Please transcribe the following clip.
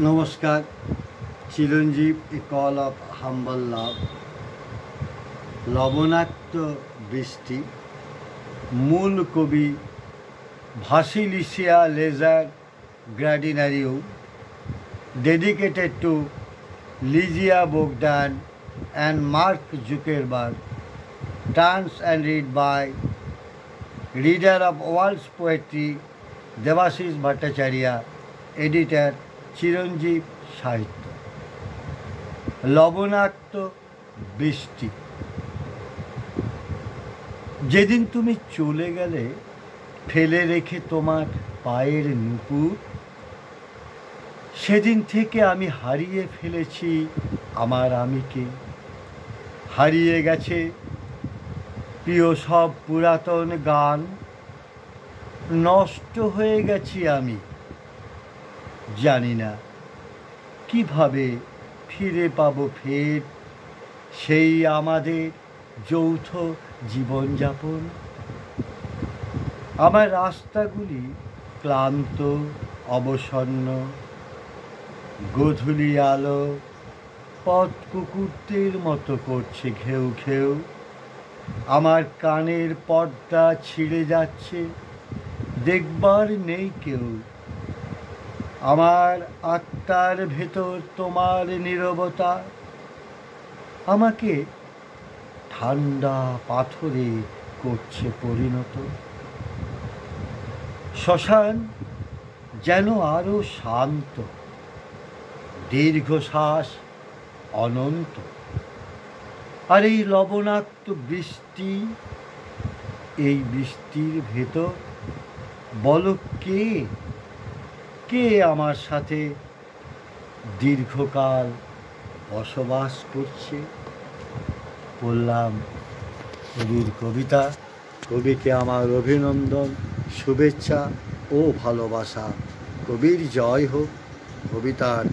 নমস্কার। Chiranjib, a call of humble love. লবণাক্ত বৃষ্টি। মূল কবি Vasilisia Lazar Gradinariu, dedicated to Ligia Bogdan and Mark Zuckerberg, trans and read by reader of World's Poetry Devashish Bhattacharya, editor চিরঞ্জীব সাহিত্য। লবণাক্ত বৃষ্টি। যেদিন তুমি চলে গেলে ফেলে রেখে তোমার পায়ের নুপুর, সেদিন থেকে আমি হারিয়ে ফেলেছি আমার আমিকে। হারিয়ে গেছে প্রিয় সব পুরাতন গান, নষ্ট হয়ে গেছি আমি। জানি না কিভাবে ফিরে পাবো ফের সেই আমাদের যৌথ জীবনযাপন। আমার রাস্তাগুলি ক্লান্ত, অবসন্ন। গোধূলি আলো পথ কুকুরদের মতো করছে ঘেউ ঘেউ। আমার কানের পর্দা ছিঁড়ে যাচ্ছে, দেখবার নেই কেউ। আমার আত্মার ভেতর তোমার নীরবতা আমাকে ঠান্ডা পাথরে করছে পরিণত। শ্মশান যেন আরো শান্ত, দীর্ঘশ্বাস অনন্ত। আর এই লবণাক্ত বৃষ্টি, এই বৃষ্টির ভেতর বলো কে কে আমার সাথে দীর্ঘকাল বসবাস করছে। বললাম কবির কবিতা। কবিকে আমার অভিনন্দন, শুভেচ্ছা ও ভালোবাসা। কবির জয় হোক, কবিতার